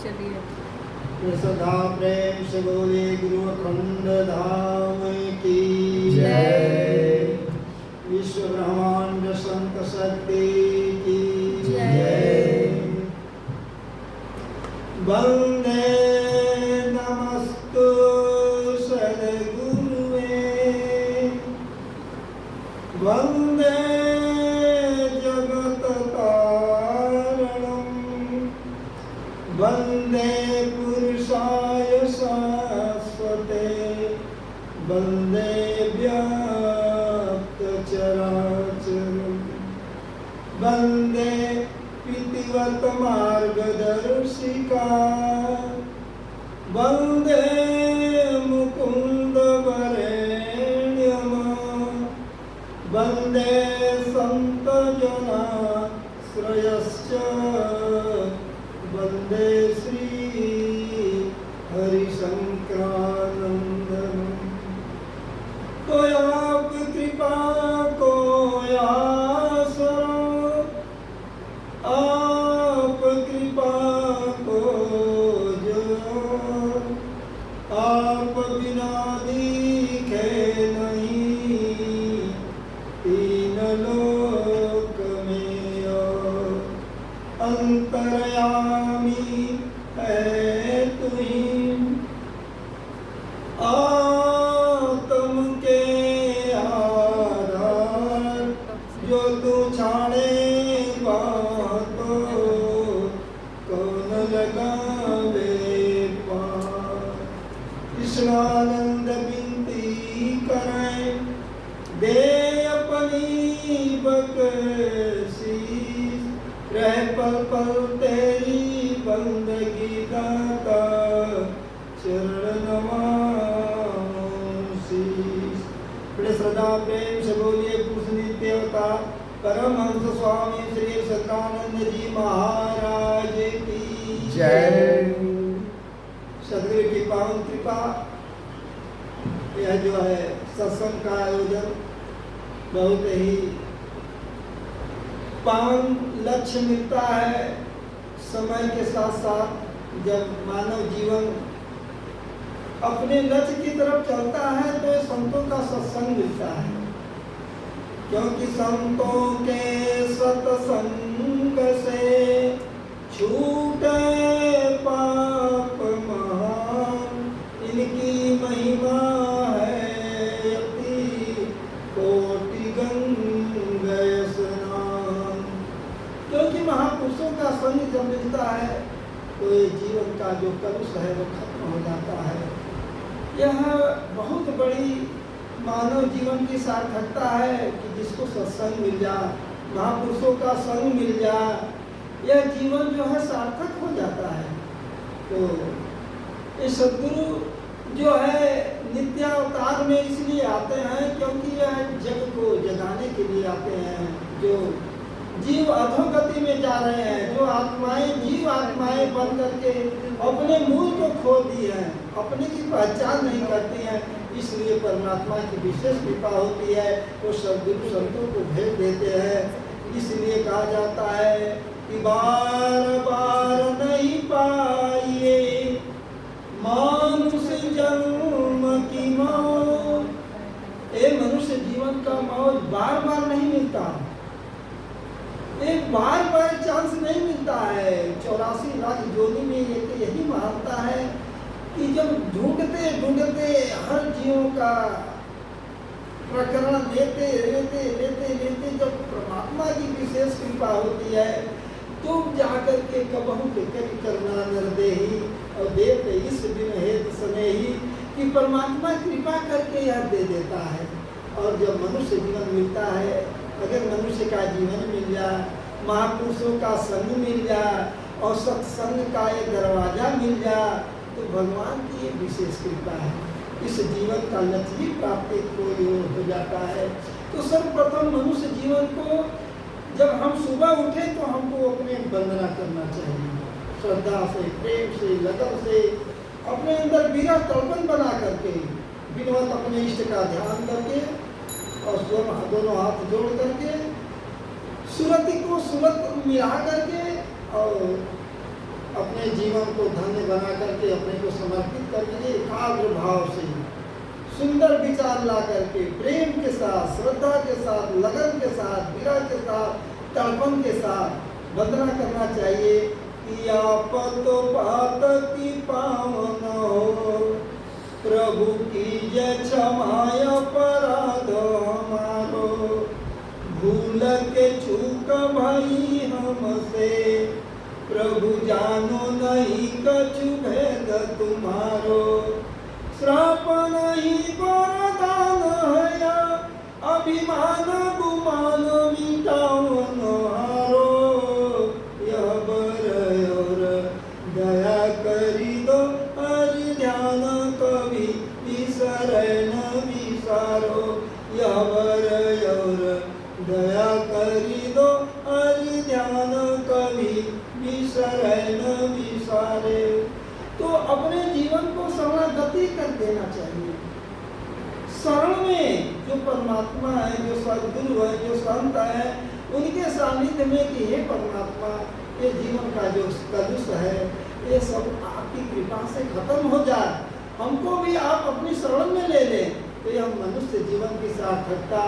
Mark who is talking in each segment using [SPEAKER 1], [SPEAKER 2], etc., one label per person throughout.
[SPEAKER 1] चलिए
[SPEAKER 2] सदा प्रेम से बोले गुरु अखंड धाम की
[SPEAKER 1] जय।
[SPEAKER 2] विश्व ब्रह्मांड संत शक्ति की
[SPEAKER 1] जय।
[SPEAKER 2] वंदे नमस्तु सद्गुरुवे वंदे जगत कारणम वंदे पुरुषाय शाश्वते वंदे व्याप्त चराचरम वंदे पितृवत मार्गदर्शिका वंदे मुकुंद वरेण्यम वंदे संत जना श्रेयश्च वंदे श्री हरिशंकरानंदन कोई आप कृपा कोई आसरा आप कृपा को जो आप बिना दिखे नहीं तीन लोक में अंतर्यामी है तुही आत्म के आधार जो तू छाड़े बातो कौन लगावे पार कृष्णानंद विनती करें दे अपनी बकसी रह पल पल तेरी बंदगी दाता चरण नमामि बड़े श्रद्धा प्रेम से बोलिए पुरुष नित्यवता परमहंस स्वामी श्री सदानंद जी महाराज की
[SPEAKER 1] जय।
[SPEAKER 2] सदगुरु की पावन कृपा यह जो है सत्संग का आयोजन बहुत ही पावन लक्ष्य मिलता है समय के साथ साथ जब मानव जीवन अपने लक्ष्य की तरफ चलता है तो संतों का सत्संग मिलता है क्योंकि संतों के सत्संग से छूटे पाप महान इनकी महिमा है अति कोटि गंगा स्नान क्योंकि महापुरुषों का संग जब मिलता है तो ये जीवन का जो कलुष है वो खत्म हो जाता है। यह बहुत बड़ी मानव जीवन की सार्थकता है कि जिसको सत्संग मिल जाए महापुरुषों का संग मिल जाए यह जीवन जो है सार्थक हो जाता है। तो ये सद्गुरु जो है नित्यावतार में इसलिए आते हैं क्योंकि यह जग को जगाने के लिए आते हैं जो जीव अधोगति में जा रहे हैं जो आत्माएं जीव आत्माएं बन करके अपने मूल को खो दी हैं अपने की पहचान नहीं करती हैं इसलिए परमात्मा की विशेष कृपा होती है वो सद्गुरु संतों को भेज देते हैं। इसलिए कहा जाता है कि बार बार नहीं पाइए मानुष जन्म की मौत ये मनुष्य जीवन का मौज बार बार नहीं मिलता एक बार बार चांस नहीं मिलता है 84 लाख जोनी में यही मानता है कि जब ढूंढते ढूंढते हर जीवों का प्रकरण लेते लेते लेते लेते जब परमात्मा की विशेष कृपा होती है तो जाकर के कबहू के कभी करना निर्देही और देते इस दिन हेत स्नेही कि परमात्मा कृपा करके यह दे देता है। और जब मनुष्य जीवन मिलता है अगर मनुष्य का जीवन मिल जाए महापुरुषों का संग मिल जाए और सत्संग का ये दरवाजा मिल जाए तो भगवान की ये विशेष कृपा है इस जीवन का लक्ष्य भी प्राप्ति को हो जाता है। तो सर्वप्रथम मनुष्य जीवन को जब हम सुबह उठे तो हमको अपने वंदना करना चाहिए श्रद्धा से प्रेम से लगन से अपने अंदर बिना तड़पन बना करके बिनवत अपने इष्ट का ध्यान करके और दोनों हाथ जोड़ करके सूरत को सूरत मिला करके और अपने जीवन को धन्य बना करके अपने को समर्पित कर दीजिए। एकाग्र भाव से सुंदर विचार ला करके प्रेम के साथ, श्रद्धा के साथ, लगन के साथ, विरह के साथ, तड़पन के साथ वंदना करना चाहिए कि आप तो पातकी पावन हो, प्रभु की जय क्षमाय अपराध हमारो, भूल के चूक भई हमसे, प्रभु जानो नहीं कछु भेद तुम्हारो, श्राप नहीं वरदान है, अभिमान गुमान मिटावन हारो, यह बर और दया करी दो, हरि ध्यान कभी बिसरै न बिसारो, यह बर और दया करी दो, हरि ध्यान कभी बिसरै न बिसारे। तो अपने जीवन को शरणागति कर देना चाहिए। शरण में जो परमात्मा है, जो सद्गुरु है, जो संत है, उनके सानिध्य में कि हे परमात्मा, ये जीवन का जो कलुष है ये सब आपकी कृपा से खत्म हो जाए, हमको भी आप अपनी शरण में ले लें, तो यह मनुष्य जीवन की सार्थकता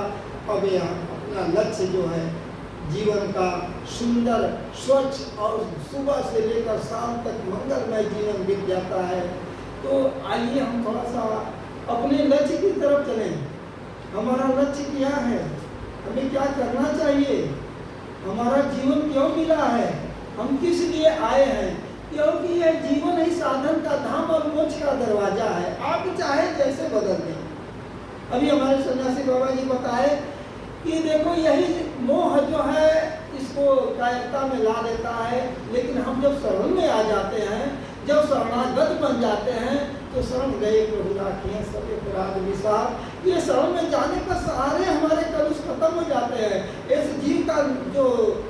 [SPEAKER 2] अब यह अपना लक्ष्य जो है जीवन का सुंदर, स्वच्छ और सुबह से लेकर शाम तक मंगलमय जीवन बीत जाता है। तो आइए हम थोड़ा सा अपने लक्ष्य की तरफ चलें। हमारा लक्ष्य क्या है, हमें क्या करना चाहिए, हमारा जीवन क्यों मिला है, हम किस लिए आए हैं, क्योंकि यह जीवन ही साधन का धाम और मोक्ष का दरवाजा है। आप चाहे जैसे बदल दें। अभी हमारे सन्यासी बाबा जी बताए कि देखो यही मोह जो है इसको कायरता में ला देता है, लेकिन हम जब शरण में आ जाते हैं, जब शरणागत बन जाते हैं, तो शरण गए प्रभु राखिए सब अपराध विसार। ये शरण में जाने पर सारे हमारे कलुष खत्म हो जाते हैं, इस जीव का जो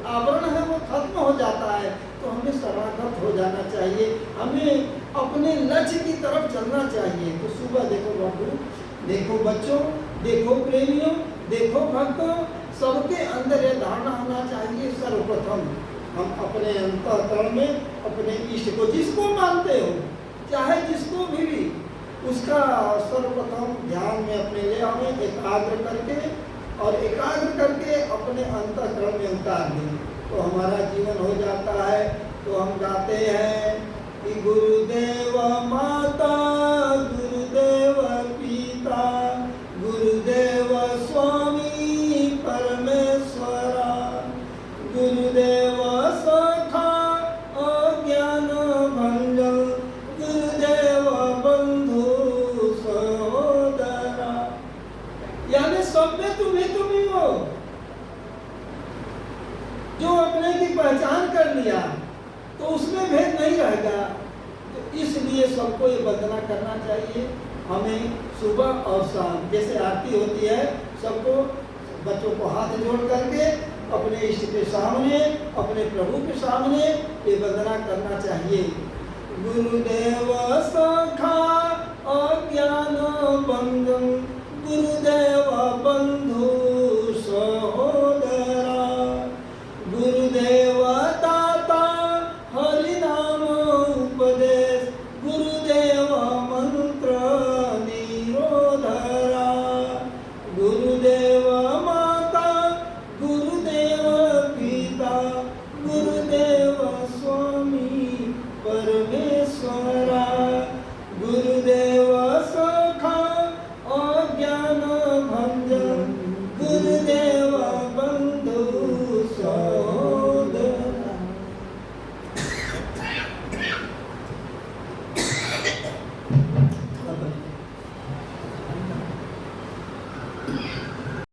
[SPEAKER 2] आवरण है वो खत्म हो जाता है। तो हमें शरणागत हो जाना चाहिए, हमें अपने लक्ष्य की तरफ चलना चाहिए। तो सुबह देखो बाबू, देखो बच्चों, देखो प्रेमियों, देखो भक्तों, सबके अंदर यह धारणा होना चाहिए, सर्वप्रथम हम अपने अंतःकरण में अपने इष्ट को, जिसको मानते हो, चाहे जिसको भी उसका सर्वप्रथम ध्यान में अपने ले हमें एकाग्र करके और एकाग्र करके अपने अंतःकरण में उतार दें, तो हमारा जीवन हो जाता है। तो हम गाते हैं कि गुरुदेव माता, गुरुदेव पिता, गुरुदेव स्वामी परमेश्वरा, गुरुदेव सखा अज्ञान भंजन, गुरुदेव बंधु सहोदरा। यानी सब में तुम ही हो। जो अपने की पहचान कर लिया तो उसमें भेद नहीं रहेगा। तो इसलिए सबको ये वंदना करना चाहिए। हमें सुबह और शाम जैसे आरती होती है, सबको बच्चों को हाथ जोड़ करके अपने इष्ट के सामने, अपने प्रभु के सामने ये वंदना करना चाहिए। गुरुदेव सखा अज्ञान बंधन, गुरुदेव बंधु सहोदरा, गुरुदेव दाता हरि नाम उपदेश, गुरुदेव मंत्र निरोधरा, गुरुदेव माता, गुरुदेव पिता, गुरुदेव स्वामी परमेश्वर।